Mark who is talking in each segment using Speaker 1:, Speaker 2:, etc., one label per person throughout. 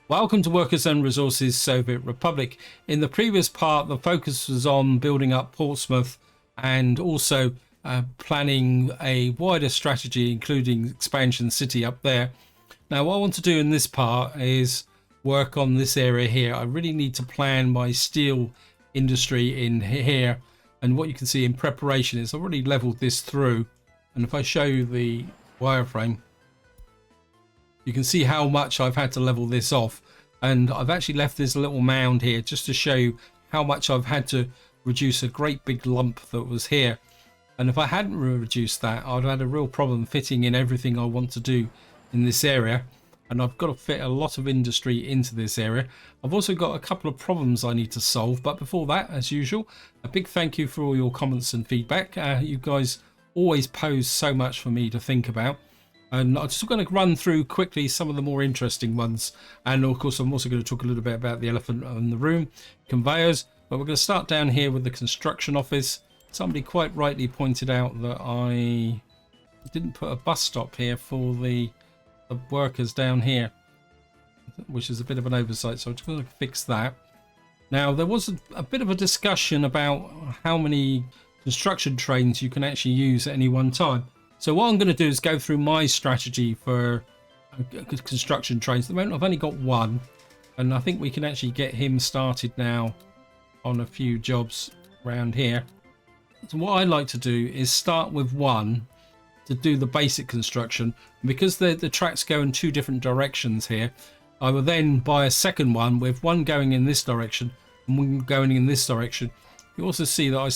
Speaker 1: Welcome to Workers and Resources Soviet Republic. In the previous part, the focus was on building up Portsmouth and also planning a wider strategy, including expansion city up there. Now, what I want to do in this part is work on this area here. I really need to plan my steel industry in here. And what you can see in preparation is I've already leveled this through. And if I show you the wireframe, you can see how much I've had to level this off, and I've actually left this little mound here just to show you how much I've had to reduce a great big lump that was here. And if I hadn't reduced that, I'd have had a real problem fitting in everything I want to do in this area, and I've got to fit a lot of industry into this area. I've also got a couple of problems I need to solve, but before that, as usual, a big thank you for all your comments and feedback. You guys always pose so much for me to think about. And I'm just going to run through quickly some of the more interesting ones. And of course, I'm also going to talk a little bit about the elephant in the room, conveyors. But we're going to start down here with the construction office. Somebody quite rightly pointed out that I didn't put a bus stop here for the workers down here, which is a bit of an oversight. So I'm just going to fix that. Now, there was a bit of a discussion about how many construction trains you can actually use at any one time. So what I'm going to do is go through my strategy for construction trains. At the moment, I've only got one, and I think we can actually get him started now on a few jobs around here. So what I like to do is start with one to do the basic construction. And because the tracks go in two different directions here, I will then buy a second one with one going in this direction and one going in this direction. You also see that I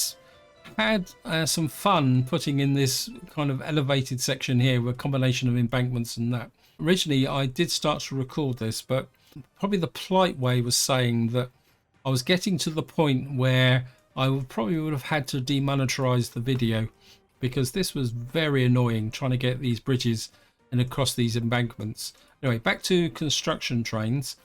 Speaker 1: had some fun putting in this kind of elevated section here with a combination of embankments and that. Originally I did start to record this, but probably the polite way was saying that I was getting to the point where I probably would have had to demonetize the video, because this was very annoying trying to get these bridges and across these embankments. Anyway, back to construction trains.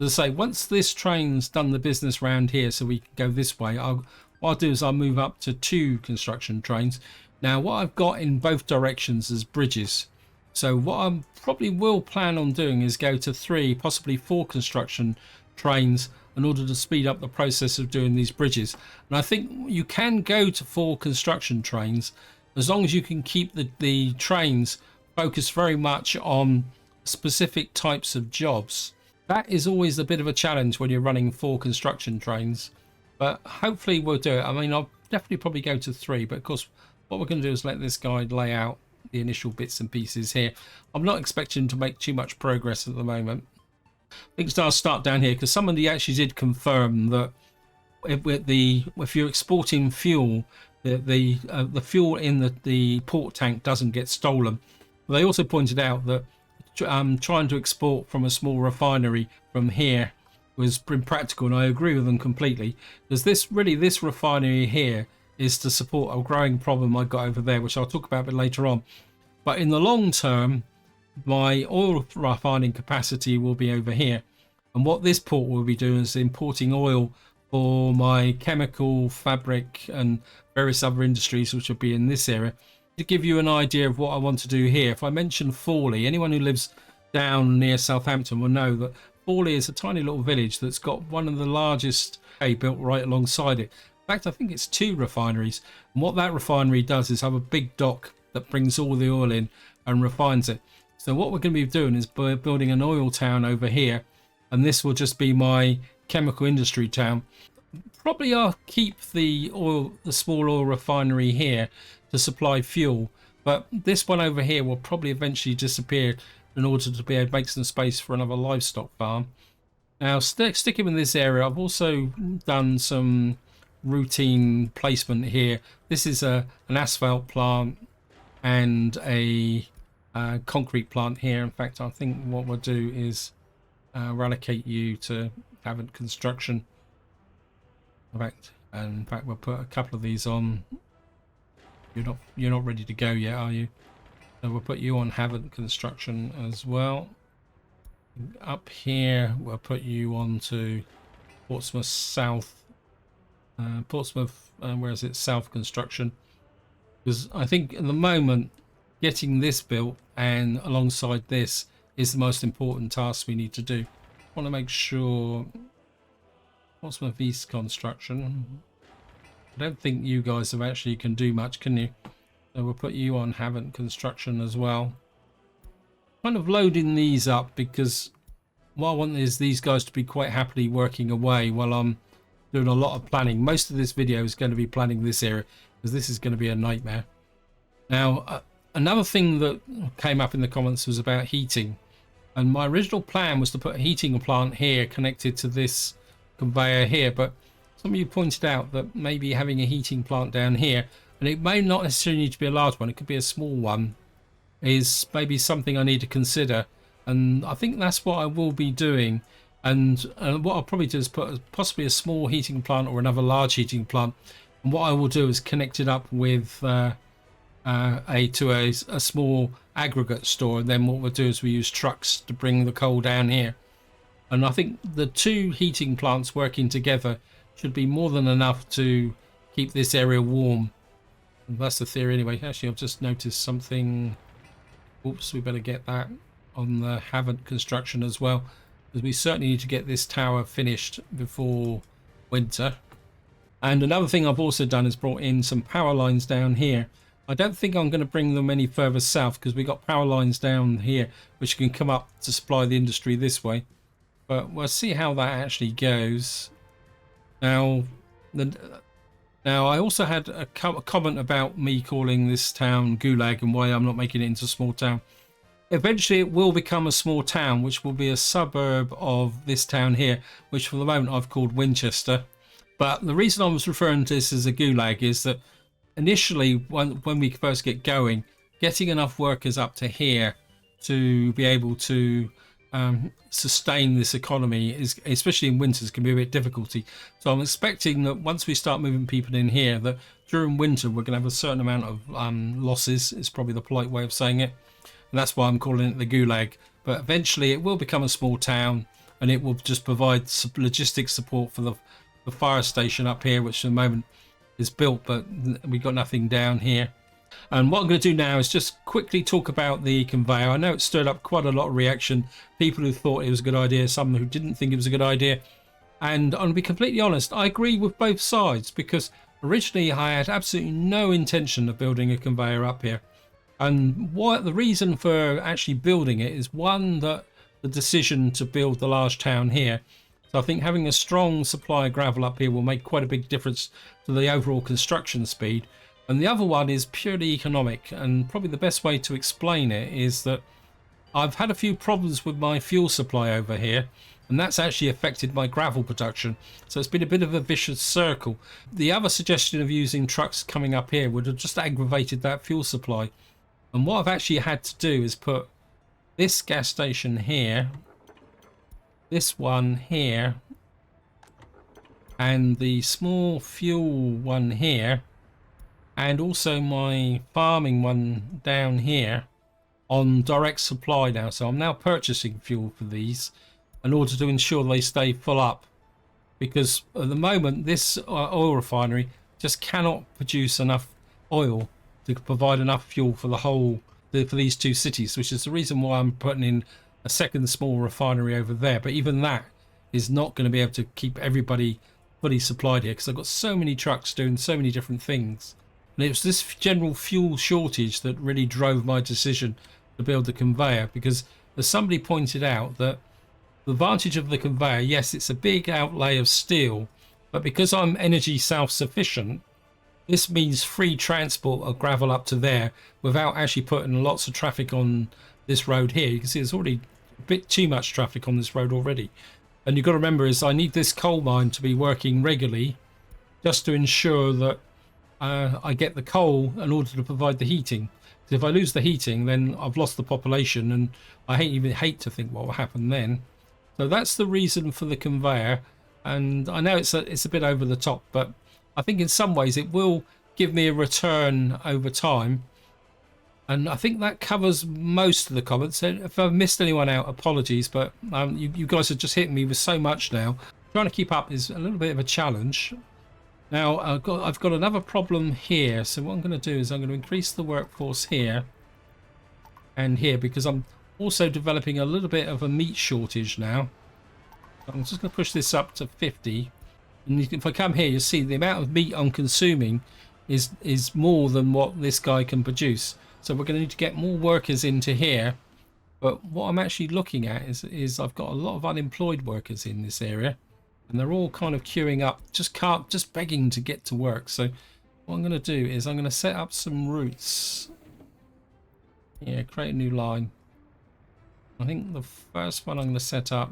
Speaker 1: As I say, once this train's done the business round here so we can go this way, what I'll do is I'll move up to 2 construction trains. Now, what I've got in both directions is bridges. So what I probably will plan on doing is go to 3, possibly 4 construction trains in order to speed up the process of doing these bridges. And I think you can go to 4 construction trains as long as you can keep the trains focused very much on specific types of jobs. That is always a bit of a challenge when you're running 4 construction trains. But hopefully we'll do it. I mean, I'll definitely probably go to 3, but of course what we're going to do is let this guy lay out the initial bits and pieces here. I'm not expecting to make too much progress at the moment. I think I'll start down here because somebody actually did confirm that if you're exporting fuel, the fuel in the port tank doesn't get stolen. They also pointed out that trying to export from a small refinery from here was impractical, and I agree with them completely, because this refinery here is to support a growing problem I got over there, which I'll talk about a bit later on. But in the long term, my oil refining capacity will be over here, and what this port will be doing is importing oil for my chemical, fabric and various other industries which will be in this area. To give you an idea of what I want to do here, if I mention Fawley, anyone who lives down near Southampton will know that Fawley is a tiny little village that's got one of the largest built right alongside it. In fact, I think it's 2 refineries, and what that refinery does is have a big dock that brings all the oil in and refines it. So what we're going to be doing is building an oil town over here, and this will just be my chemical industry town. Probably I'll keep the small oil refinery here to supply fuel, but this one over here will probably eventually disappear in order to be able to make some space for another livestock farm. Now, sticking in this area, I've also done some routine placement here. This is an asphalt plant and a concrete plant here. In fact, I think what we'll do is relocate you to Havant Construction. In fact, we'll put a couple of these on. You're not ready to go yet, are you? So we'll put you on Havant Construction as well. Up here, we'll put you on to Portsmouth South. Where is it? South Construction. Because I think at the moment, getting this built and alongside this is the most important task we need to do. want to make sure. Portsmouth East construction. I don't think you guys have actually can do much, can you? So we'll put you on Havant construction as well. Kind of loading these up because what I want is these guys to be quite happily working away while I'm doing a lot of planning. Most of this video is going to be planning this area because this is going to be a nightmare. Now, another thing that came up in the comments was about heating. And my original plan was to put a heating plant here connected to this conveyor here, but some of you pointed out that maybe having a heating plant down here, and it may not necessarily need to be a large one, it could be a small one, is maybe something I need to consider. And I think that's what I will be doing. And what I'll probably do is put possibly a small heating plant or another large heating plant. And what I will do is connect it up with a small aggregate store. And then what we'll do is we use trucks to bring the coal down here. And I think the two heating plants working together should be more than enough to keep this area warm. And that's the theory anyway. Actually, I've just noticed something. Oops, we better get that on the Havant construction as well, because we certainly need to get this tower finished before winter. And another thing I've also done is brought in some power lines down here. I don't think I'm going to bring them any further south because we got power lines down here which can come up to supply the industry this way. But we'll see how that actually goes. Now I also had a comment about me calling this town Gulag and why I'm not making it into a small town. Eventually it will become a small town, which will be a suburb of this town here, which for the moment I've called Winchester. But the reason I was referring to this as a Gulag is that initially when we first get going, getting enough workers up to here to be able to sustain this economy, is especially in winters, can be a bit difficulty. So I'm expecting that once we start moving people in here, that during winter we're going to have a certain amount of losses, is probably the polite way of saying it, and that's why I'm calling it the Gulag. But eventually it will become a small town and it will just provide logistics support for the fire station up here, which at the moment is built, but we've got nothing down here. And what I'm going to do now is just quickly talk about the conveyor. I know it stirred up quite a lot of reaction. People who thought it was a good idea, some who didn't think it was a good idea. And I'm going to be completely honest, I agree with both sides, because originally I had absolutely no intention of building a conveyor up here. And what the reason for actually building it is, one, that the decision to build the large town here. So I think having a strong supply of gravel up here will make quite a big difference to the overall construction speed. And the other one is purely economic, and probably the best way to explain it is that I've had a few problems with my fuel supply over here, and that's actually affected my gravel production. So it's been a bit of a vicious circle. The other suggestion of using trucks coming up here would have just aggravated that fuel supply. And what I've actually had to do is put this gas station here, this one here, and the small fuel one here, and also my farming one down here on direct supply now. So I'm now purchasing fuel for these in order to ensure they stay full up, because at the moment this oil refinery just cannot produce enough oil to provide enough fuel for for these two cities, which is the reason why I'm putting in a second small refinery over there. But even that is not going to be able to keep everybody fully supplied here, because I've got so many trucks doing so many different things. And it was this general fuel shortage that really drove my decision to build the conveyor, because as somebody pointed out, that the advantage of the conveyor, yes, it's a big outlay of steel, but because I'm energy self-sufficient, this means free transport of gravel up to there without actually putting lots of traffic on this road here. You can see there's already a bit too much traffic on this road already. And you've got to remember is I need this coal mine to be working regularly just to ensure that I get the coal in order to provide the heating. Because if I lose the heating, then I've lost the population, and I hate to think what will happen then. So that's the reason for the conveyor. And I know it's a bit over the top, but I think in some ways it will give me a return over time. And I think that covers most of the comments. If I've missed anyone out, apologies, but you guys are just hitting me with so much now. Trying to keep up is a little bit of a challenge. Now I've got another problem here, so what I'm going to do is I'm going to increase the workforce here and here, because I'm also developing a little bit of a meat shortage now. I'm just going to push this up to 50. And if I come here, you'll see the amount of meat I'm consuming is more than what this guy can produce. So we're going to need to get more workers into here. But what I'm actually looking at is I've got a lot of unemployed workers in this area, and they're all kind of queuing up, just begging to get to work. So what I'm going to do is I'm going to set up some routes. Yeah, create a new line. I think the first one I'm going to set up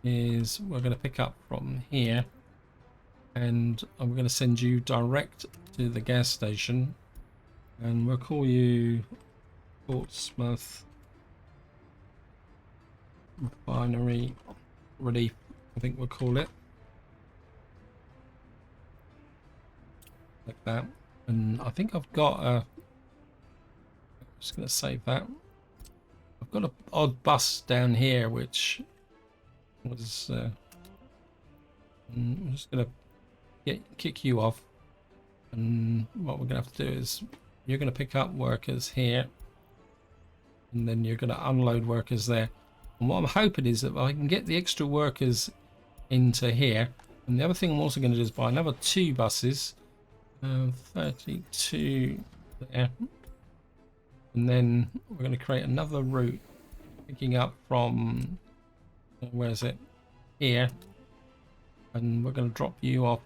Speaker 1: is we're going to pick up from here, and I'm going to send you direct to the gas station, and we'll call you Portsmouth Refinery Relief, I think we'll call it, like that. And I think I've got a, I'm just going to save that. I've got an odd bus down here which was I'm just going to kick you off, and what we're going to have to do is you're going to pick up workers here, and then you're going to unload workers there. And what I'm hoping is that I can get the extra workers into here. And the other thing I'm also going to do is buy another 2 buses, 32 there, and then we're going to create another route picking up from, where is it, here, and we're going to drop you off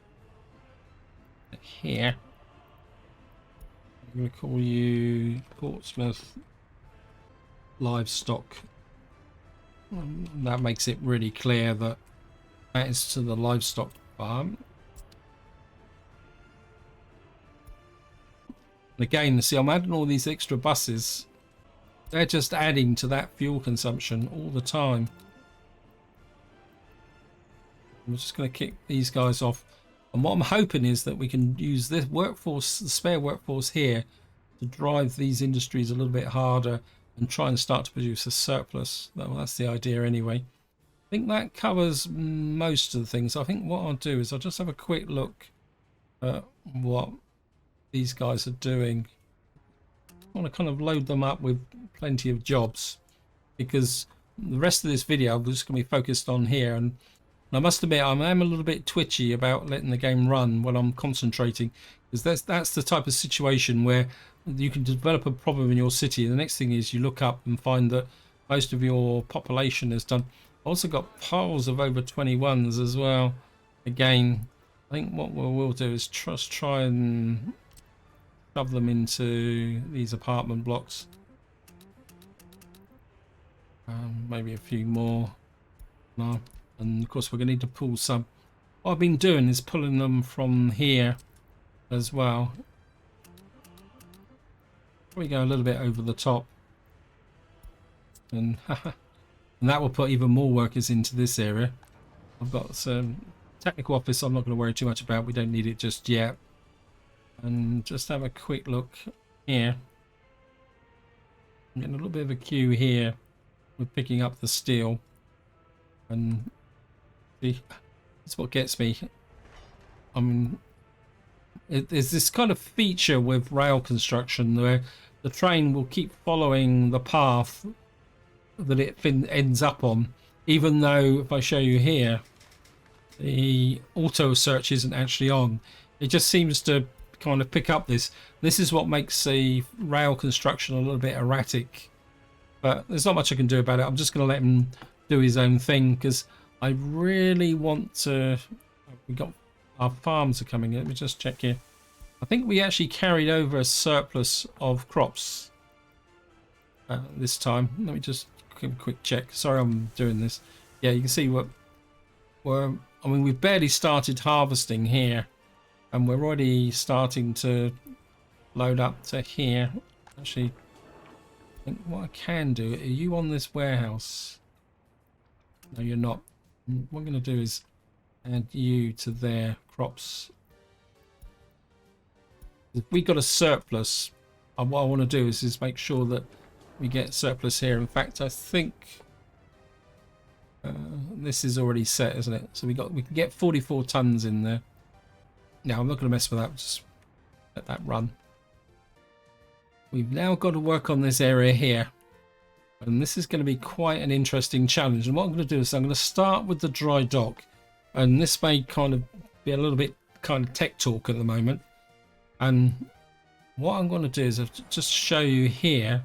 Speaker 1: here. I'm going to call you Portsmouth Livestock. That makes it really clear that that is to the livestock farm. And again, see, I'm adding all these extra buses. They're just adding to that fuel consumption all the time. I'm just going to kick these guys off. And what I'm hoping is that we can use this workforce, the spare workforce here, to drive these industries a little bit harder and try and start to produce a surplus. Well, that's the idea anyway. I think that covers most of the things. I think what I'll do is I'll just have a quick look at what these guys are doing. I want to kind of load them up with plenty of jobs, because the rest of this video I'm just going to be focused on here. And I must admit, I am a little bit twitchy about letting the game run when I'm concentrating, because that's the type of situation where you can develop a problem in your city, and the next thing is you look up and find that most of your population is done. I've also got piles of over 21s as well. Again, I think what we'll do is just try and shove them into these apartment blocks. Maybe a few more. No. And of course we're going to need to pull some. What I've been doing is pulling them from here as well. We go a little bit over the top, and and that will put even more workers into this area. I've got some technical office I'm not going to worry too much about. We don't need it just yet. And just have a quick look here. I'm getting a little bit of a queue here with picking up the steel, and see, that's what gets me. I mean, there's this kind of feature with rail construction where the train will keep following the path that it ends up on, even though if I show you here, the auto search isn't actually on. It just seems to kind of pick up this. This is what makes the rail construction a little bit erratic, but there's not much I can do about it. I'm just going to let him do his own thing, because I really want to. We got our farms are coming in. Let me just check here. I think we actually carried over a surplus of crops this time. Let me just give a quick check. Sorry I'm doing this. Yeah, you can see what I mean, we've barely started harvesting here, and we're already starting to load up to here. Actually, I think what I can do, are you on this warehouse? No, you're not. What I'm going to do is add you to their crops. If we got a surplus, what I want to do is make sure that we get surplus here. In fact, I think this is already set, isn't it? So we can get 44 tons in there. Now I'm not going to mess with that. Just let that run. We've now got to work on this area here. And this is going to be quite an interesting challenge. And what I'm going to do is I'm going to start with the dry dock. And this may kind of be a little bit kind of tech talk at the moment. And what I'm going to do is just show you here.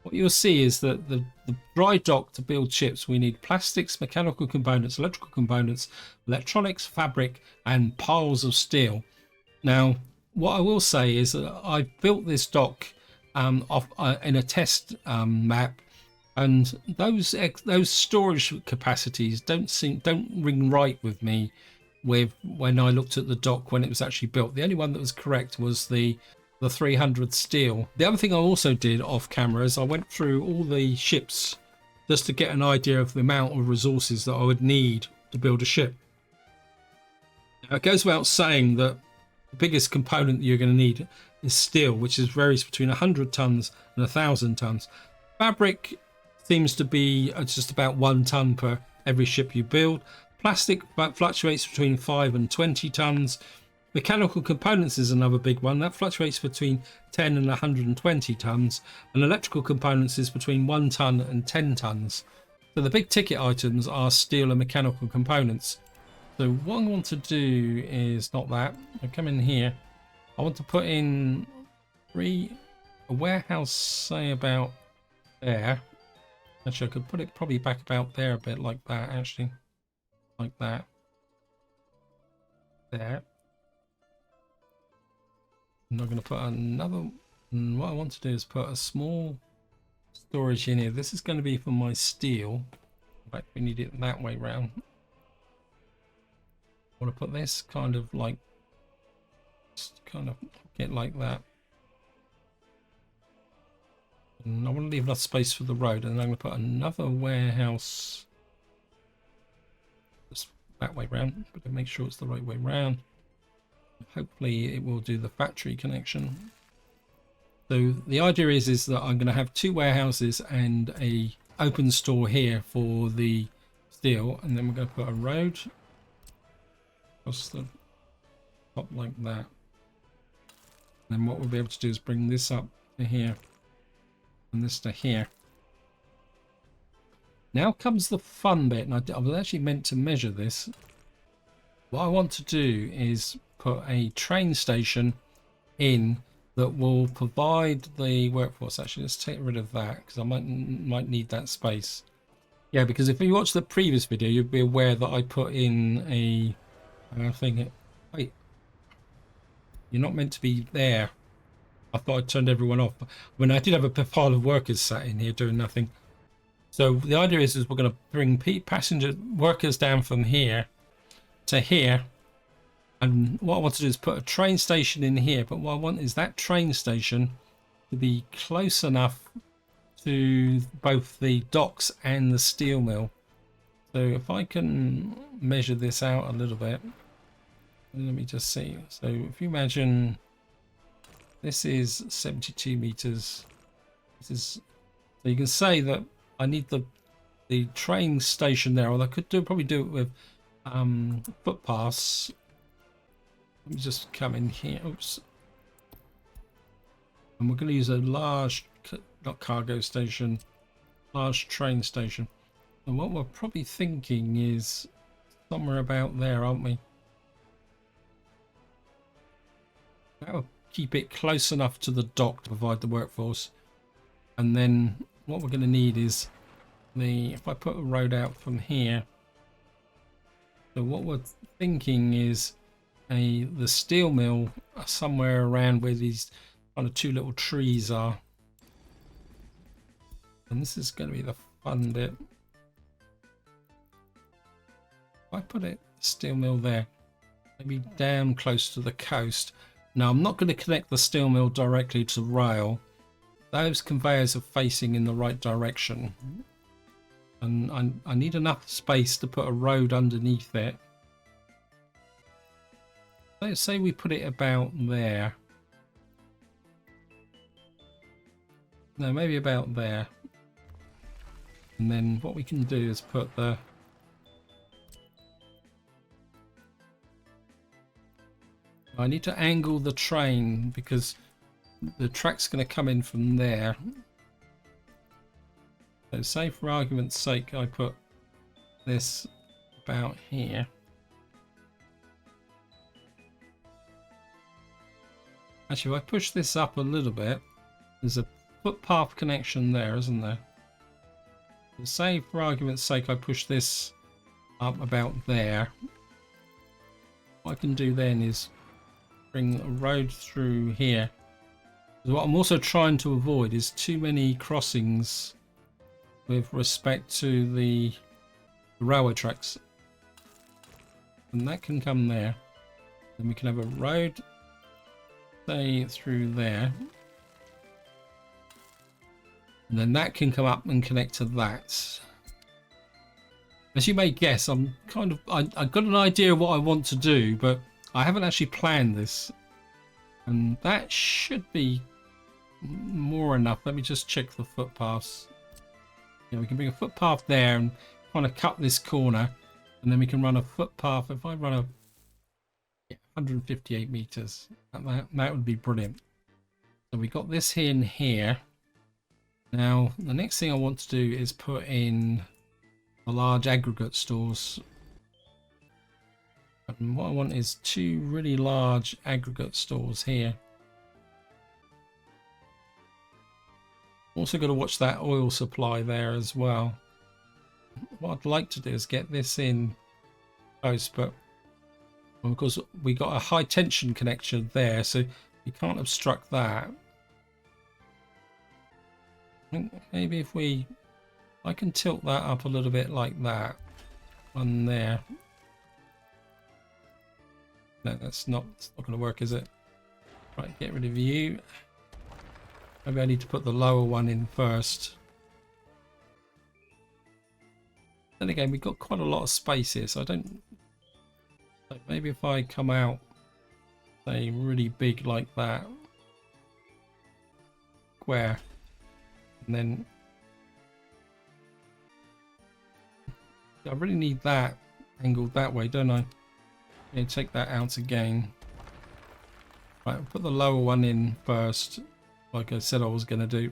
Speaker 1: What you'll see is that the dry dock to build ships, we need plastics, mechanical components, electrical components, electronics, fabric, and piles of steel. Now, what I will say is that I built this dock in a test map, and those storage capacities don't ring right with me with when I looked at the dock when it was actually built. The only one that was correct was the 300 steel. The other thing I also did off camera is I went through all the ships just to get an idea of the amount of resources that I would need to build a ship. Now, it goes without saying that the biggest component that you're going to need is steel, which varies between 100 tons and 1,000 tons. Fabric seems to be just about 1 ton per every ship you build. Plastic fluctuates between 5 and 20 tons. Mechanical components is another big one. That fluctuates between 10 and 120 tons. And electrical components is between 1 ton and 10 tons. So the big ticket items are steel and mechanical components. So what I want to do is not that. I come in here. I want to put in a warehouse, say about there. Actually, I could put it probably back about there a bit, like that, actually. Like that. There. And I'm going to put another... What I want to do is put a small storage in here. This is going to be for my steel. In fact, we need it that way round. I want to put this kind of like... Just kind of get like that. And I want to leave enough space for the road, and I'm going to put another warehouse just that way round, but to make sure it's the right way round. Hopefully it will do the factory connection. So the idea is that I'm going to have 2 warehouses and a open store here for the steel, and then we're going to put a road across the top like that. And then what we'll be able to do is bring this up to here and this to here. Now comes the fun bit, and I was actually meant to measure this. What I want to do is put a train station in that will provide the workforce. Actually, let's take rid of that because I might need that space. Yeah, because if you watch the previous video, you'd be aware that I put in a thing. Wait, you're not meant to be there. I thought I turned everyone off. I mean, I did have a pile of workers sat in here doing nothing. So the idea is we're going to bring passenger workers down from here to here. And what I want to do is put a train station in here. But what I want is that train station to be close enough to both the docks and the steel mill. So if I can measure this out a little bit. Let me just see. So if you imagine this is 72 meters. This is, so you can say that I need the train station there, or I could probably do it with footpaths. Let me just come in here. Oops. And we're going to use a large, not cargo station, large train station. And what we're probably thinking is somewhere about there, aren't we? That'll keep it close enough to the dock to provide the workforce. And then what we're going to need is if I put a road out from here. So what we're thinking is the steel mill somewhere around where these kind of 2 little trees are. And this is going to be the fun bit. If I put steel mill there, maybe down close to the coast. Now I'm not going to connect the steel mill directly to rail. Those conveyors are facing in the right direction. And I need enough space to put a road underneath it. Let's say we put it about there. No, maybe about there. And then what we can do is put I need to angle the train because the track's going to come in from there. So say for argument's sake I put this about here. Actually, if I push this up a little bit, there's a footpath connection there, isn't there? So say for argument's sake I push this up about there. What I can do then is bring a road through here. What I'm also trying to avoid is too many crossings with respect to the railway tracks. And that can come there. Then we can have a road, say, through there. And then that can come up and connect to that. As you may guess, I've got an idea of what I want to do, but I haven't actually planned this. And that should be more enough. Let me just check the footpaths. Yeah, we can bring a footpath there and kind of cut this corner, and then we can run a footpath. If I run a 158 meters, that would be brilliant. So we got this in here. Now the next thing I want to do is put in the large aggregate stores. And what I want is 2 really large aggregate stores here. Also got to watch that oil supply there as well. What I'd like to do is get this in close, but because we got a high tension connection there, so you can't obstruct that. I think maybe if I can tilt that up a little bit like that. One there. No, it's not going to work, is it? Right, get rid of you. Maybe I need to put the lower one in first. Then again, we've got quite a lot of space here, so I don't... Like maybe if I come out, say, really big like that. Square. And then... I really need that angled that way, don't I? Yeah, take that out again. Right, I'll put the lower one in first, like I said I was going to do.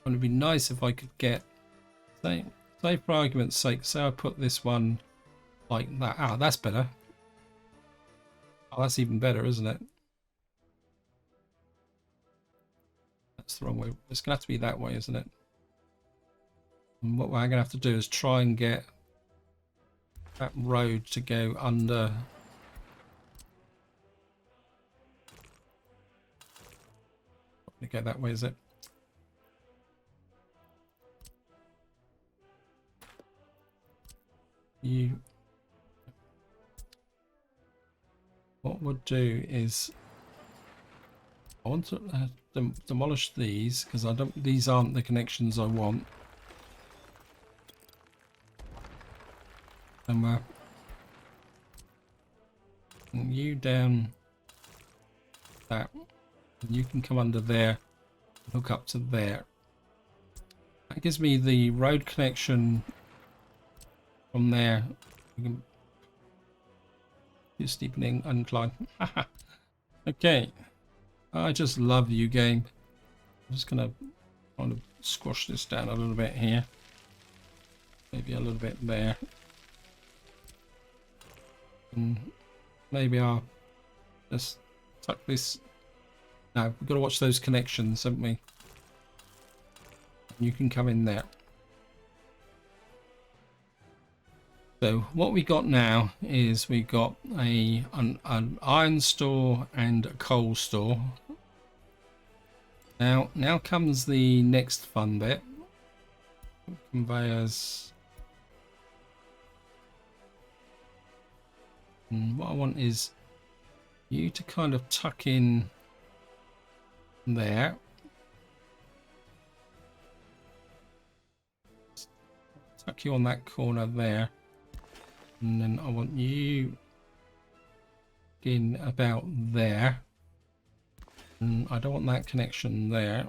Speaker 1: It would be nice if I could get, say for argument's sake, say I put this one like that. Ah, that's better. Oh, that's even better, isn't it? That's the wrong way. It's going to have to be that way, isn't it? And what we're going to have to do is try and get that road to go under. Not go that way, is it? What we'll do is I want to demolish these because these aren't the connections I want. And we're you down that, and you can come under there, hook up to there. That gives me the road connection from there. We can do steepening incline. Okay, I just love you, game. I'm just gonna kind of squash this down a little bit here, maybe a little bit there. And maybe I'll just tuck this. Now we've got to watch those connections, haven't we? You can come in there. So what we got now is we got an iron store and a coal store. Now comes the next fun bit. Conveyors. And what I want is you to kind of tuck in there. Tuck you on that corner there. And then I want you in about there. And I don't want that connection there.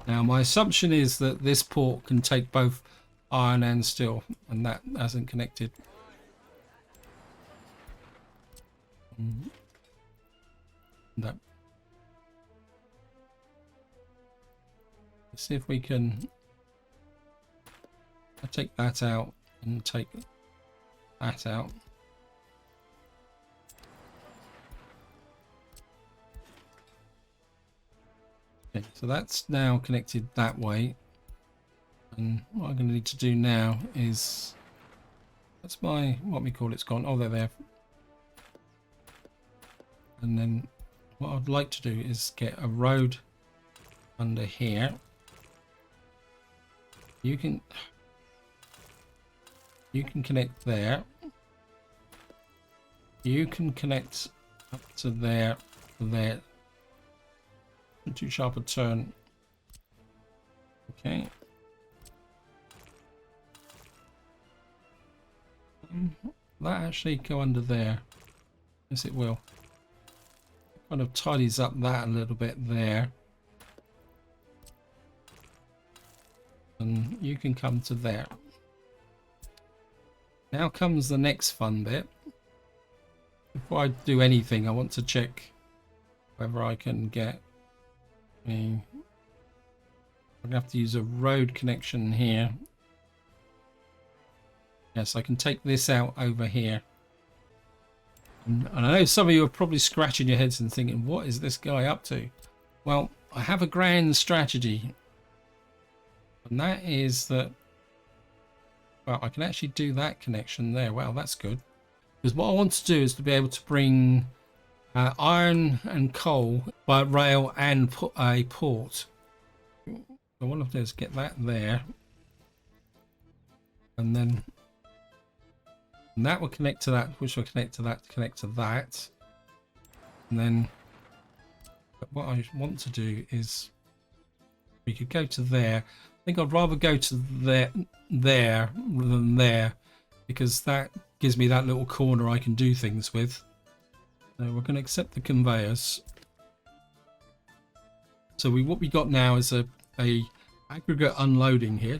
Speaker 1: Now my assumption is that this port can take both iron and steel, and that hasn't connected. That. Let's see if we can take that out and take that out. Okay, so that's now connected that way. And what I'm going to need to do now is, that's my, what we call it's gone. Oh, they're there. And then what I'd like to do is get a road under here. You can connect there. You can connect up to there, there. Too sharp a turn. Okay. That actually go under there. Yes, it will. Kind of tidies up that a little bit there. And you can come to there. Now comes the next fun bit. Before I do anything, I want to check whether I can get I'm gonna have to use a road connection here. Yes, I can take this out over here. And I know some of you are probably scratching your heads and thinking, what is this guy up to? Well, I have a grand strategy. And that is that, well, I can actually do that connection there. Wow, that's good. Because what I want to do is to be able to bring iron and coal by rail and put a port. So what I'll do is get that there. And then that will connect to that, which will connect to that, connect to that. And then what I want to do is we could go to there. I think I'd rather go to there rather than there, because that gives me that little corner I can do things with. So we're going to accept the conveyors. So what we got now is a aggregate unloading here.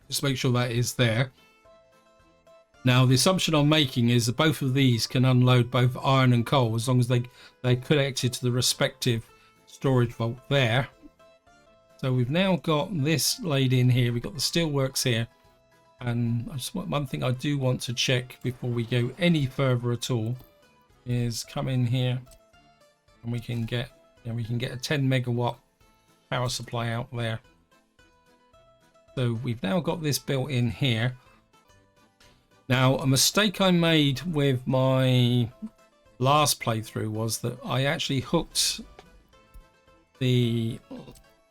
Speaker 1: Just make sure that is there. Now the assumption I'm making is that both of these can unload both iron and coal as long as they connected to the respective storage vault there. So we've now got this laid in here. We've got the steelworks here. And I just want, one thing I do want to check before we go any further at all is come in here and we can get a 10 megawatt power supply out there. So we've now got this built in here. Now a mistake I made with my last playthrough was that I actually hooked the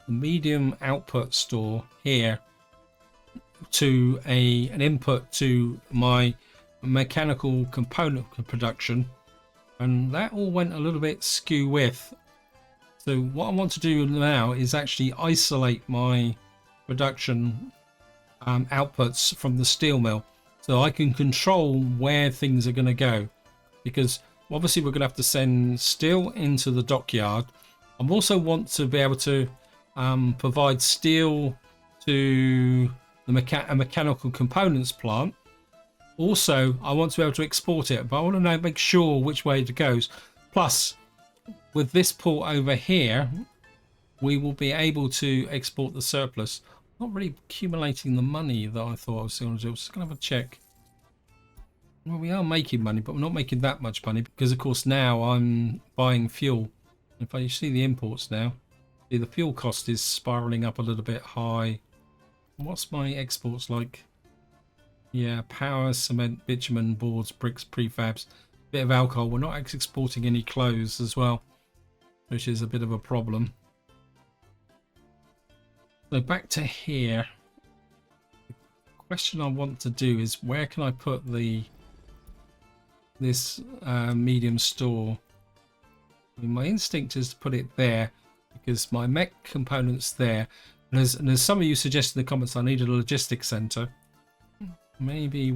Speaker 1: medium output store here to an input to my mechanical component production, and that all went a little bit skew with. So what I want to do now is actually isolate my production outputs from the steel mill, so I can control where things are going to go, because obviously we're going to have to send steel into the dockyard. I also want to be able to provide steel to the mechanical components plant. Also, I want to be able to export it, but I want to know, make sure which way it goes. Plus, with this port over here, we will be able to export the surplus. Not really accumulating the money that I thought I was going to do. I'm just going to have a check. Well, we are making money, but we're not making that much money because, of course, now I'm buying fuel. If you see the imports now, see the fuel cost is spiraling up a little bit high. What's my exports like? Yeah, power, cement, bitumen, boards, bricks, prefabs, bit of alcohol. We're not exporting any clothes as well, which is a bit of a problem. So back to here. The question I want to do is, where can I put this medium store? I mean, my instinct is to put it there because my mech component's there. And as some of you suggested in the comments, I need a logistics center. Maybe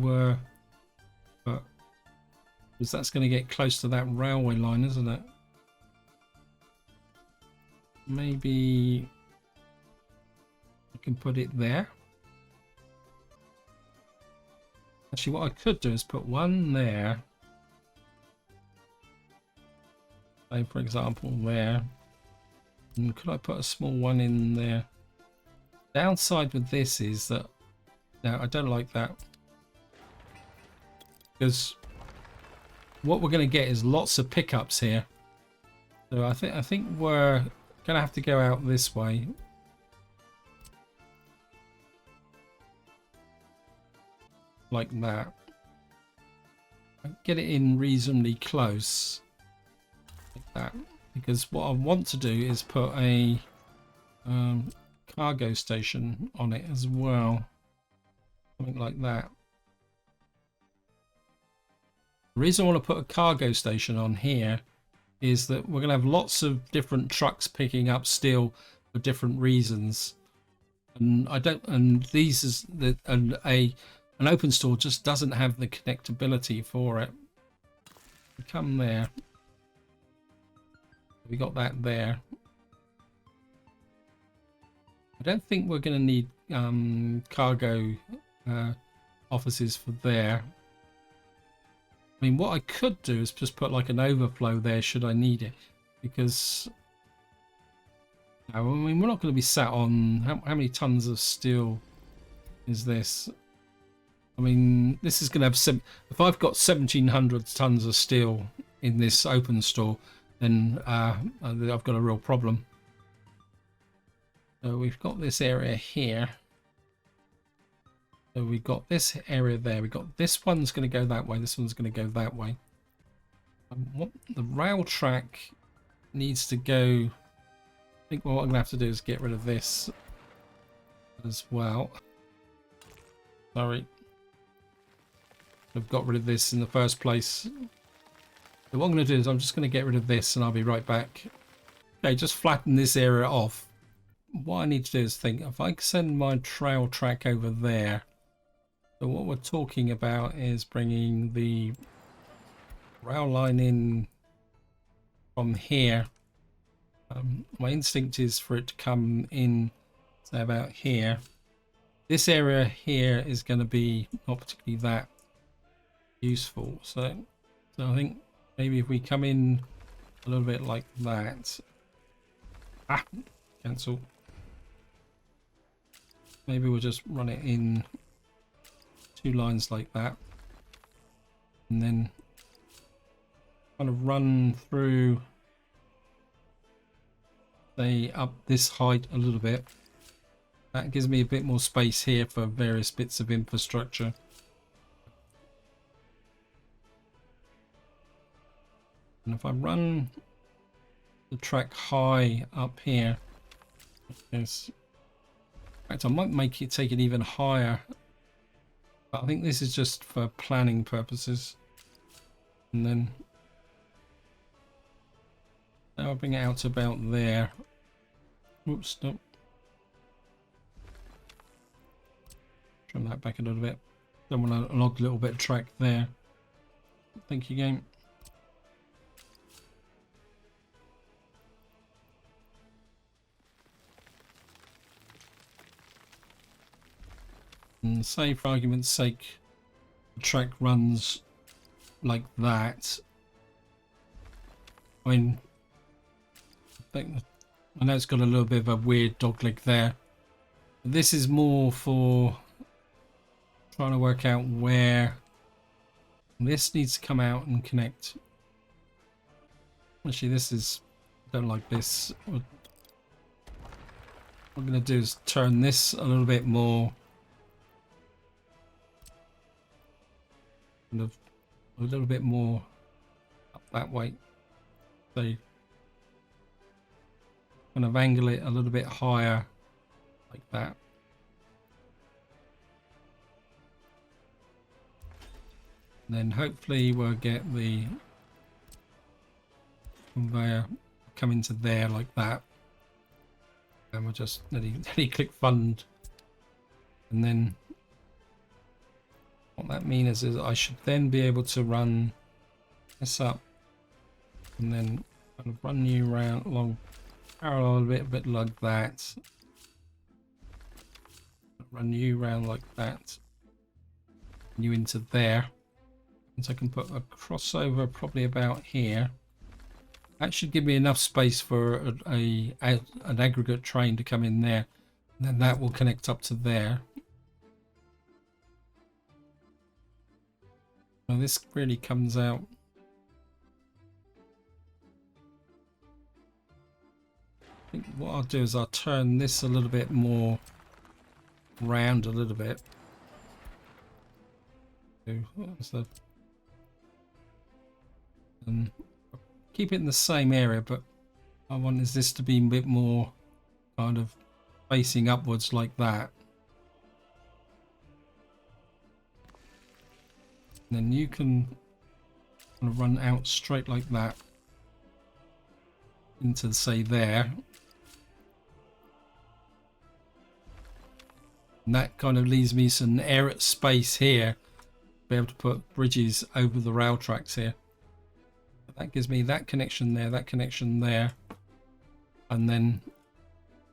Speaker 1: because that's going to get close to that railway line, isn't it? Maybe I can put it there. Actually, what I could do is put one there. Say for example there. And could I put a small one in there? Downside with this is that no, I don't like that, because what we're going to get is lots of pickups here. So I think we're going to have to go out this way. Like that. Get it in reasonably close. Like that. Because what I want to do is put a cargo station on it as well. Something like that. The reason I want to put a cargo station on here is that we're going to have lots of different trucks picking up steel for different reasons. And these is the an open store just doesn't have the connectability for it. We come there. We got that there. I don't think we're going to need cargo offices for there. I mean, what I could do is just put like an overflow there should I need it, because I mean we're not going to be sat on how many tons of steel is this? I mean, this is going to have if I've got 1,700 tons of steel in this open store, then I've got a real problem. So we've got this area here. So we've got this area there. We've got this one's going to go that way. This one's going to go that way. What the rail track needs to go. I think what I'm going to have to do is get rid of this as well. Sorry. I've got rid of this in the first place. So what I'm going to do is I'm just going to get rid of this and I'll be right back. Okay, just flatten this area off. What I need to do is think, if I send my trail track over there. So what we're talking about is bringing the rail line in from here. My instinct is for it to come in, say about here. This area here is going to be not particularly that useful. So I think maybe if we come in a little bit like that. Cancel. Maybe we'll just run it in 2 lines like that, and then kind of run through, say, up this height a little bit. That gives me a bit more space here for various bits of infrastructure. And if I run the track high up here, yes. In fact, I might take it even higher. But I think this is just for planning purposes. And then I'll bring it out to about there. Oops, nope. Trim that back a little bit. Don't want an odd little bit of track there. Thank you, game. And say, for argument's sake, the track runs like that. I mean, I know it's got a little bit of a weird dogleg there. But this is more for trying to work out where this needs to come out and connect. Actually, this is, I don't like this. What I'm going to do is turn this a little bit more. Kind of a little bit more up that way. So kind of angle it a little bit higher like that. And then hopefully we'll get the conveyor come into there like that. And we'll just let me click fund. And then what that means is I should then be able to run this up and then kind of run you around along parallel a bit like that. Run you around like that. You into there. And so I can put a crossover probably about here. That should give me enough space for an aggregate train to come in there. And then that will connect up to there. Well, this really comes out. I think what I'll do is I'll turn this a little bit more round a little bit. So, keep it in the same area, but I want this to be a bit more kind of facing upwards like that. And then you can kind of run out straight like that into, say, there. And that kind of leaves me some air space here to be able to put bridges over the rail tracks here. That gives me that connection there, that connection there. And then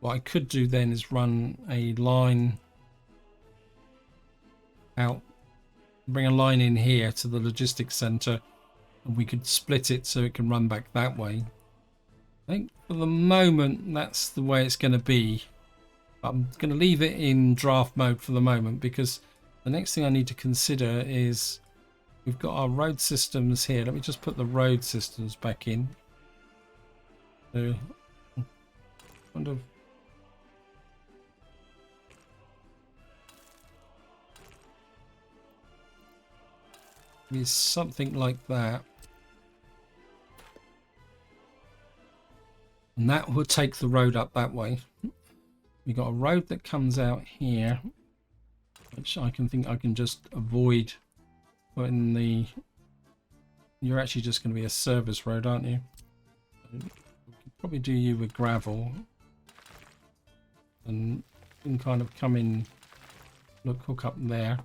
Speaker 1: what I could do then is run a line out, bring a line in here to the logistics center, and we could split it so it can run back that way. I think for the moment that's the way it's going to be. I'm going to leave it in draft mode for the moment, because the next thing I need to consider is we've got our road systems here. Let me just put the road systems back in. So, kind of maybe something like that. And that will take the road up that way. We've got a road that comes out here, which I can just avoid putting the... You're actually just going to be a service road, aren't you? We could probably do you with gravel. And you can kind of come in, look, hook up there.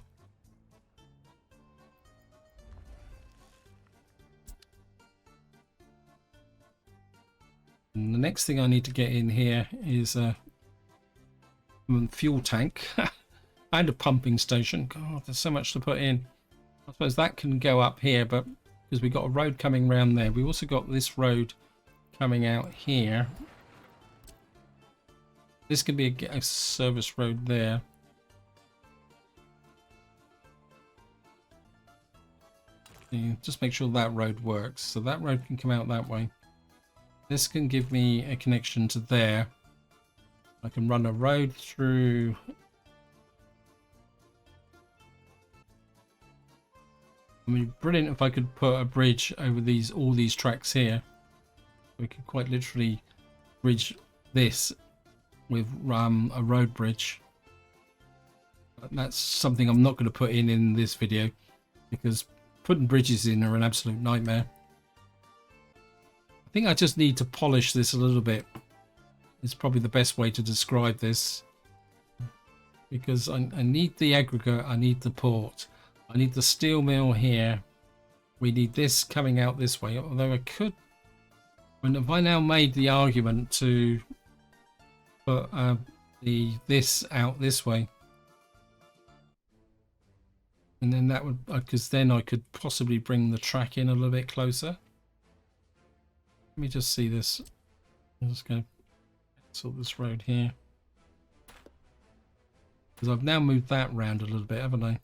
Speaker 1: And the next thing I need to get in here is a fuel tank and a pumping station. God, there's so much to put in. I suppose that can go up here, but because we've got a road coming round there, we've also got this road coming out here. This could be a service road there. Just make sure that road works. So that road can come out that way. This can give me a connection to there. I can run a road through. I mean, brilliant if I could put a bridge over all these tracks here. We could quite literally bridge this with a road bridge. But that's something I'm not going to put in this video, because putting bridges in are an absolute nightmare. I think I just need to polish this a little bit. It's probably the best way to describe this, because I need the aggregate, I need the port, I need the steel mill here. We need this coming out this way, although I could, if I now made the argument to put this out this way, and then that would, because then I could possibly bring the track in a little bit closer. Let me just see this. I'm just going to sort this road here, because I've now moved that round a little bit, haven't I?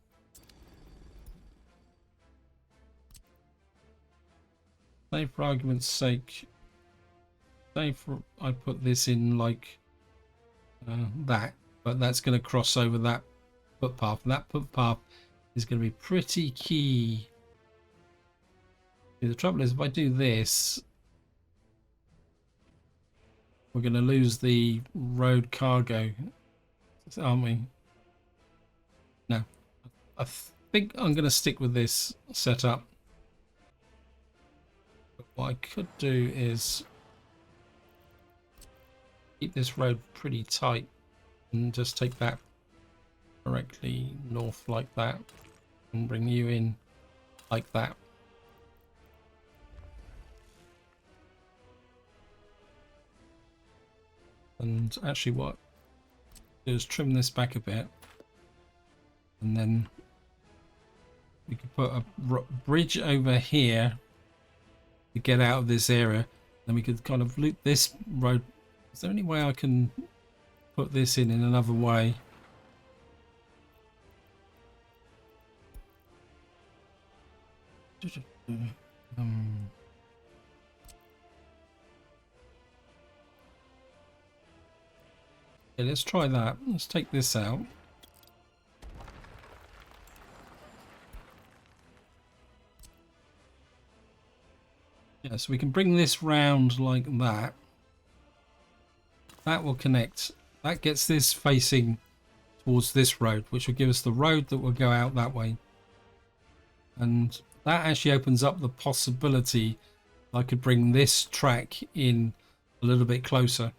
Speaker 1: Say for argument's sake, say for I put this in like that, but that's going to cross over that footpath. That footpath is going to be pretty key. The trouble is, if I do this, we're going to lose the road cargo, aren't we? No, I think I'm going to stick with this setup. But what I could do is keep this road pretty tight and just take that directly north like that and bring you in like that. And actually what I'll do is trim this back a bit, and then we could put a bridge over here to get out of this area, Then we could kind of loop this road. Is there any way I can put this in another way? Yeah, let's try that. Let's take this out. Yeah, so we can bring this round like that. That will connect. That gets this facing towards this road, which will give us the road that will go out that way. And that actually opens up the possibility I could bring this track in a little bit closer.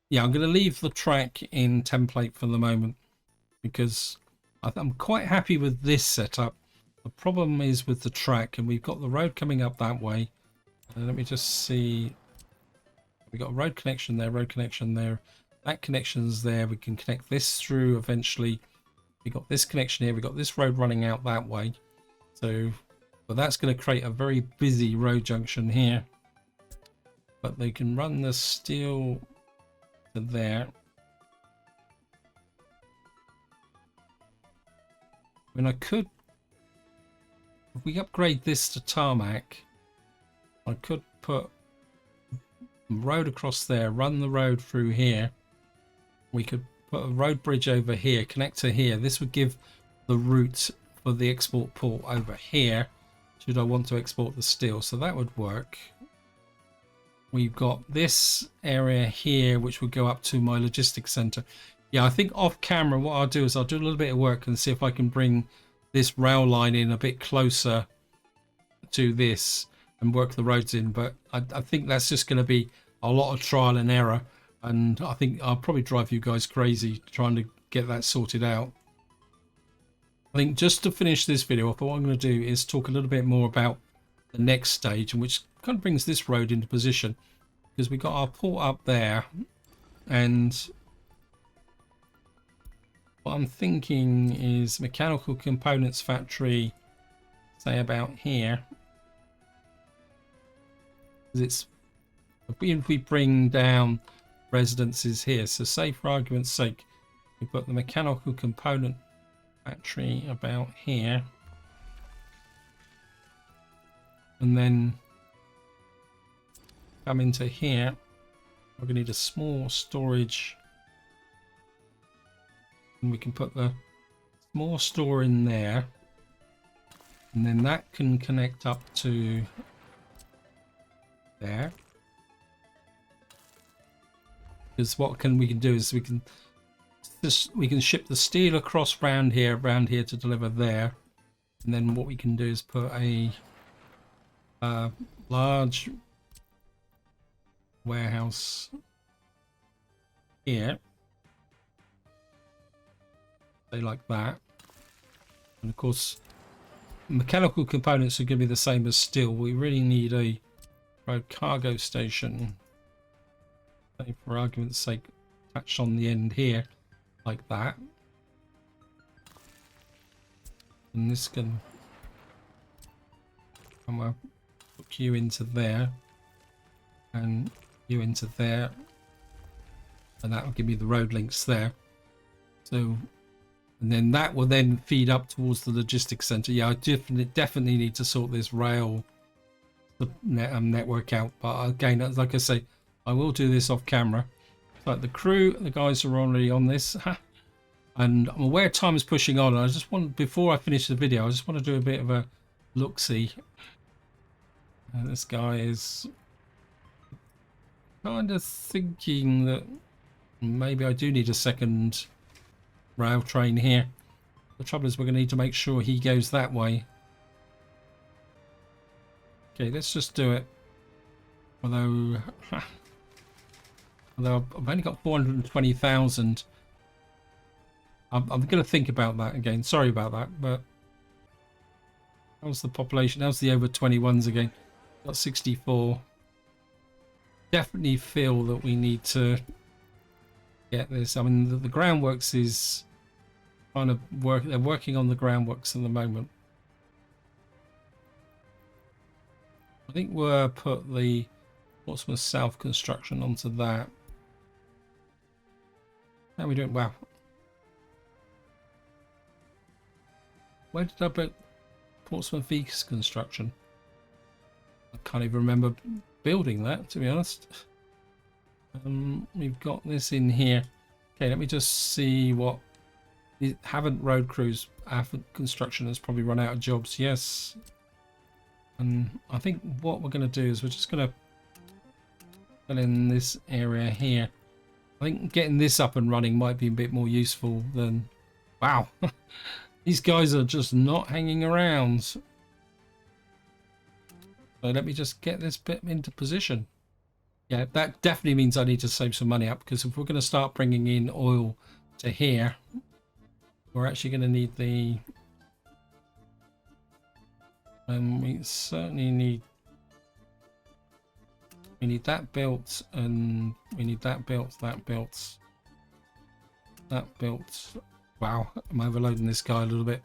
Speaker 1: Yeah, I'm going to leave the track in template for the moment because I'm quite happy with this setup. The problem is with the track, and we've got the road coming up that way. Let me just see. We've got a road connection there, road connection there. That connection's there. We can connect this through eventually. We've got this connection here. We've got this road running out that way. So, but that's going to create a very busy road junction here. But they can run the steel to there. I mean, I could, if we upgrade this to tarmac, I could put a road across there, run the road through here. We could put a road bridge over here, connect to here. This would give the route for the export port over here, should I want to export the steel. So that would work. We've got this area here, which would go up to my logistics center. Yeah, I think off camera, what I'll do is I'll do a little bit of work and see if I can bring this rail line in a bit closer to this and work the roads in. But I think that's just going to be a lot of trial and error. And I think I'll probably drive you guys crazy trying to get that sorted out. I think just to finish this video off, what I'm going to do is talk a little bit more about the next stage, and which kind of brings this road into position, because we got our port up there, and what I'm thinking is mechanical components factory, say about here. It's if we bring down residences here, so say for argument's sake we put the mechanical component factory about here, and then come into here. We're going to need a small storage, and we can put the small store in there, and then that can connect up to there. Because what we can do is we can ship the steel across round here to deliver there, and then what we can do is put a large warehouse here, say like that. And of course mechanical components are going to be the same as steel. We really need a road cargo station, say for argument's sake attached on the end here like that, and this can hook you into there and you into there, and that will give me the road links there. So, and then that will then feed up towards the logistics center. Yeah, I definitely need to sort this rail network out, but again, like I say, I will do this off camera. Like the crew, the guys are already on this, and I'm aware time is pushing on. I just want, before I finish the video, I just want to do a bit of a look-see. This guy is kind of thinking that maybe I do need a second rail train here. The trouble is we're going to need to make sure he goes that way. Okay, let's just do it. Although I've only got 420,000. I'm going to think about that again. Sorry about that, but how's the population? How's the over 21s again? Got 64. Definitely feel that we need to get this. I mean, the groundworks is kind of they're working on the groundworks at the moment. I think we'll put the Portsmouth South construction onto that. How are we doing? Wow. Where did I put Portsmouth East construction? I can't even remember building that, to be honest. We've got this in here. Okay, let me just see what... Haven't road crews, Haven't construction has probably run out of jobs. Yes. And I think what we're going to do is we're just going to fill in this area here. I think getting this up and running might be a bit more useful than... Wow. These guys are just not hanging around. So let me just get this bit into position. Yeah, that definitely means I need to save some money up, because if we're going to start bringing in oil to here, we're actually going to need the... we certainly need... We need that built, and we need that built, that built, that built. Wow, I'm overloading this guy a little bit.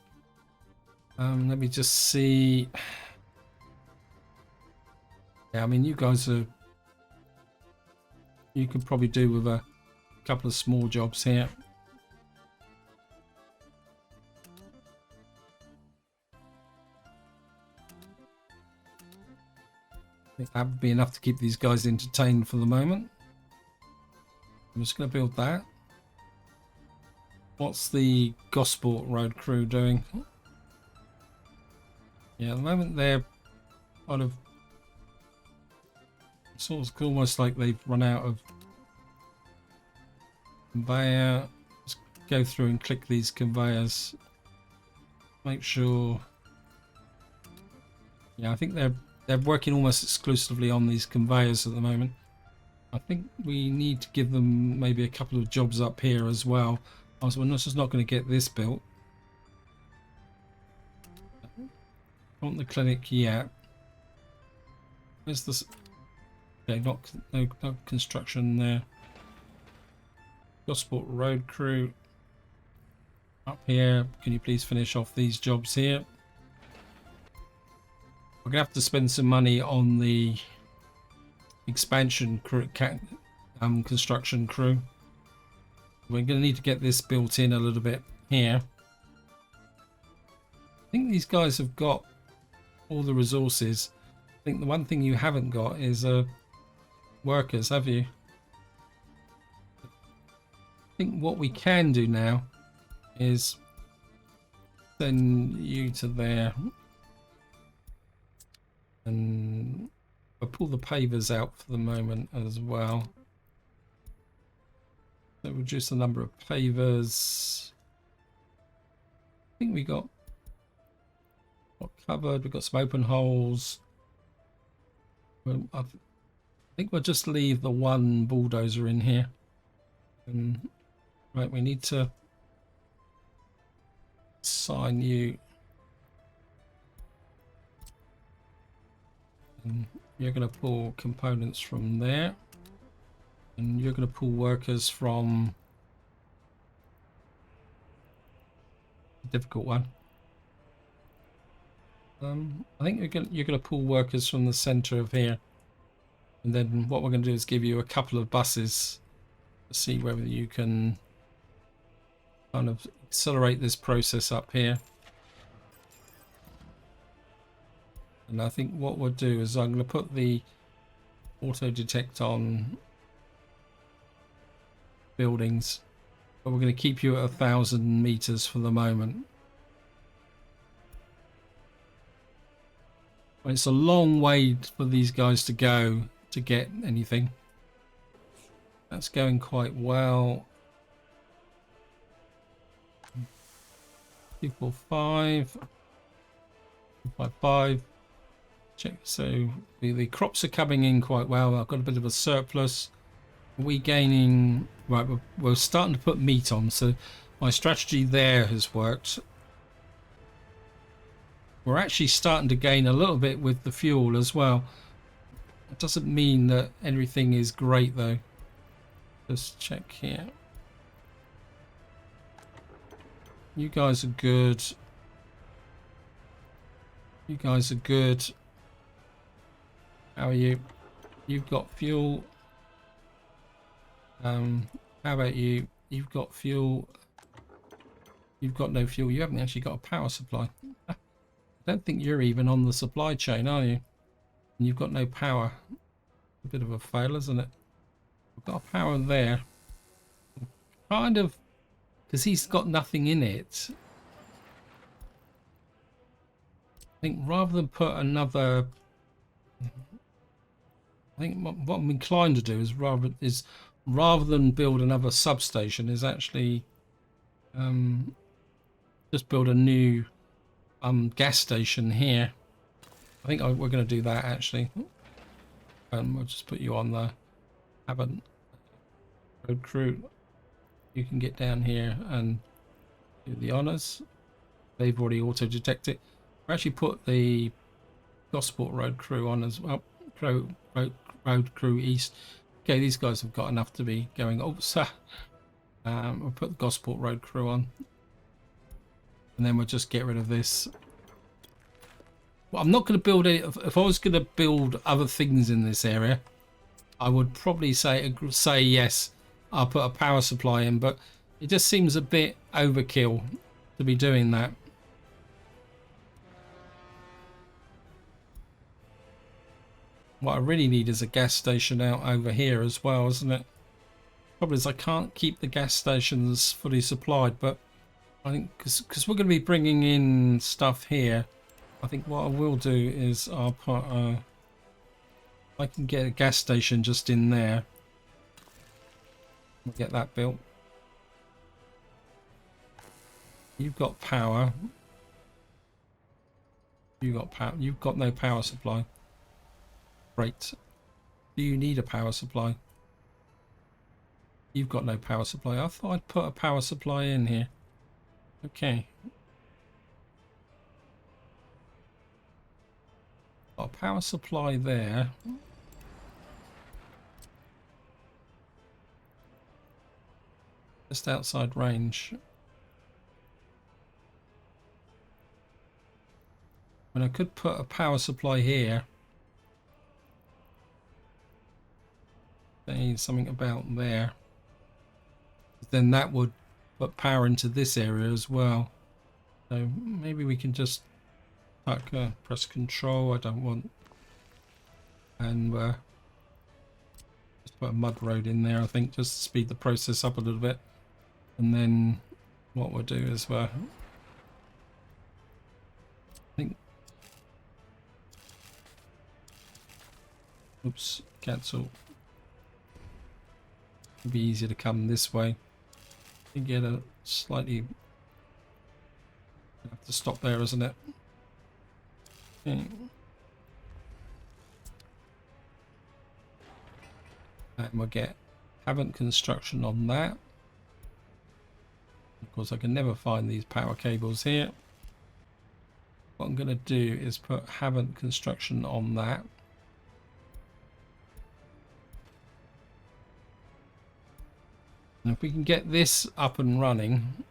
Speaker 1: Let me just see. Yeah, I mean, you guys are... You could probably do with a couple of small jobs here. I think that would be enough to keep these guys entertained for the moment. I'm just going to build that. What's the Gosport road crew doing? Yeah, at the moment they're kind of... It's almost like they've run out of conveyor. Let's go through and click these conveyors. Make sure... Yeah, I think they're working almost exclusively on these conveyors at the moment. I think we need to give them maybe a couple of jobs up here as well. Also, we're just not going to get this built. Want the clinic yet? Where's this? Okay, no construction there. Gosport road crew up here. Can you please finish off these jobs here? We're gonna have to spend some money on the expansion crew, construction crew. We're going to need to get this built in a little bit here. I think these guys have got all the resources. I think the one thing you haven't got is workers, have you? I think what we can do now is send you to there, and I'll pull the pavers out for the moment as well. So reduce the number of pavers. I think we got covered. We've got some open holes. I think we'll just leave the one bulldozer in here. And right, we need to assign you. And you're going to pull components from there. And you're going to pull workers from a difficult one. I think you're going to pull workers from the center of here, and then what we're going to do is give you a couple of buses to see whether you can kind of accelerate this process up here. And I think what we'll do is I'm going to put the auto detect on buildings, but we're going to keep you at 1,000 meters for the moment. It's a long way for these guys to go to get anything. That's going quite well. 245, 255. Check. So the crops are coming in quite well. I've got a bit of a surplus. We gaining, right, we're starting to put meat on, so my strategy there has worked. We're actually starting to gain a little bit with the fuel as well. It doesn't mean that everything is great though. Just check here. You guys are good. You guys are good. How are you? You've got fuel. How about you? You've got fuel. You've got no fuel. You haven't actually got a power supply. I don't think you're even on the supply chain, are you? And you've got no power. A bit of a fail, isn't it? We've got a power there. Kind of, because he's got nothing in it. I think rather than put another... I think what I'm inclined to do is rather than build another substation is actually just build a new gas station here. I think we're going to do that actually. We'll just put you on the road crew. You can get down here and do the honors. They've already auto detected it. We'll actually put the Gosport road crew on as well. Road crew east. Okay, these guys have got enough to be going. Oh, sir. We'll put the Gosport road crew on, and then we'll just get rid of this. Well, I'm not going to build it. If I was going to build other things in this area, I would probably say yes. I'll put a power supply in, but it just seems a bit overkill to be doing that. What I really need is a gas station out over here as well, isn't it? Problem is I can't keep the gas stations fully supplied, but I think because we're going to be bringing in stuff here, I think what I will do is I'll put I can get a gas station just in there. We'll get that built. You've got power. You've got power. You've got no power supply. Great. Do you need a power supply? You've got no power supply. I thought I'd put a power supply in here. Okay. Got a power supply there. Just outside range. And I could put a power supply here. Say something about there. Then that would put power into this area as well. So maybe we can just press control. I don't want, and just put a mud road in there. I think just to speed the process up a little bit. And then what we'll do is I think, oops, cancel. It'll be easier to come this way. You get a slightly, have to stop there, isn't it? Okay. And we'll get haven't construction on that. Of course, I can never find these power cables here. What I'm going to do is put haven't construction on that. And if we can get this up and running,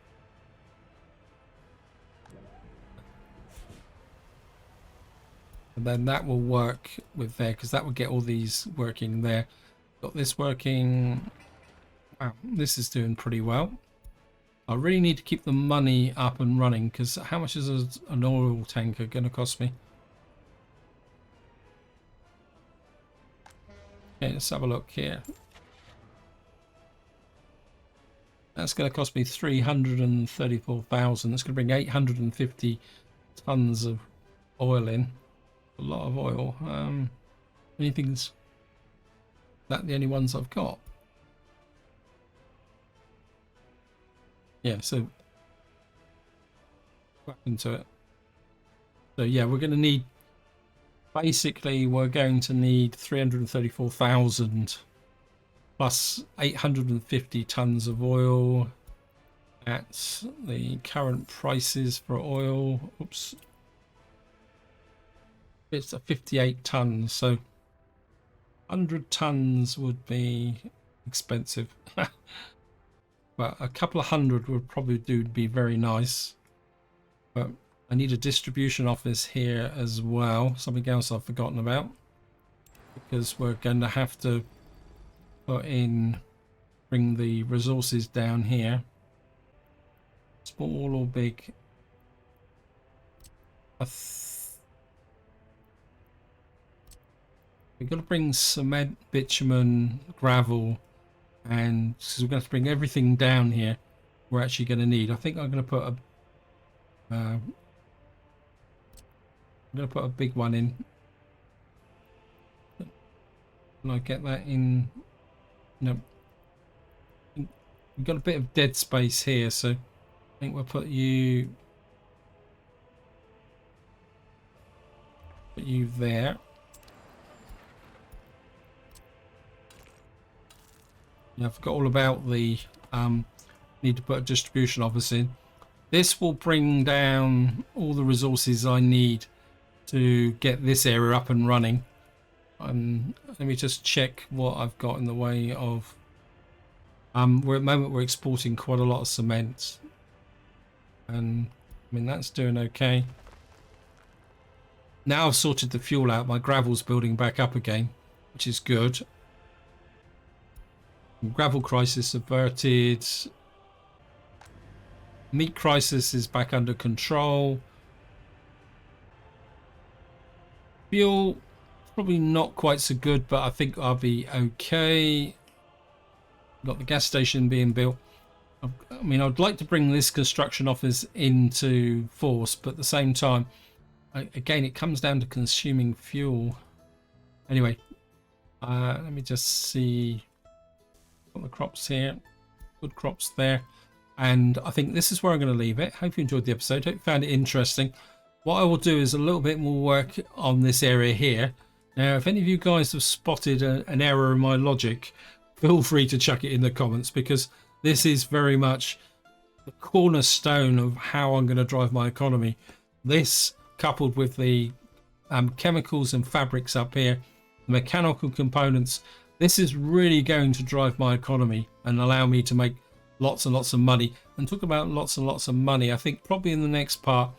Speaker 1: and then that will work with there, because that will get all these working there. Got this working. Wow, this is doing pretty well. I really need to keep the money up and running, because how much is an oil tanker going to cost me? Okay, let's have a look here. That's going to cost me 334,000. That's going to bring 850 tons of oil in. A lot of oil. Anything's that the only ones I've got? Yeah, so what happened to it? So yeah, we're going to need, basically we're going to need 334,000 plus 850 tons of oil at the current prices for oil. Oops. It's a 58 tons, so 100 tons would be expensive. But a couple of hundred would probably be very nice. But I need a distribution office here as well. Something else I've forgotten about. because we're going to have to bring the resources down here. Small or big? We've got to bring cement, bitumen, gravel, and because we're going to bring everything down here we're actually going to need. I think I'm going to put a big one in. Can I get that in? No. We've got a bit of dead space here, so I think we'll put you there. Yeah, I forgot all about the need to put a distribution office in. This will bring down all the resources I need to get this area up and running. Let me just check what I've got in the way of. We're at the moment we're exporting quite a lot of cement, and I mean that's doing okay. Now I've sorted the fuel out, my gravel's building back up again, which is good. Gravel crisis averted. Meat crisis is back under control. Fuel probably not quite so good, but I think I'll be okay. Got the gas station being built. I mean, I'd like to bring this construction office into force, but at the same time, again, it comes down to consuming fuel. Anyway, let me just see. Got the crops here. Good crops there. And I think this is where I'm going to leave it. Hope you enjoyed the episode. Hope you found it interesting. What I will do is a little bit more work on this area here. Now, if any of you guys have spotted an error in my logic, feel free to chuck it in the comments, because this is very much the cornerstone of how I'm going to drive my economy. This, coupled with the chemicals and fabrics up here, the mechanical components, this is really going to drive my economy and allow me to make lots and lots of money. And talk about lots and lots of money, I think probably in the next part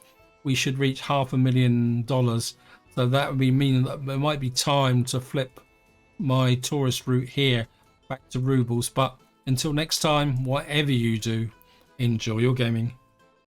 Speaker 1: we should reach $500,000. So that would be meaning that there might be time to flip my tourist route here back to rubles. But until next time, whatever you do, enjoy your gaming.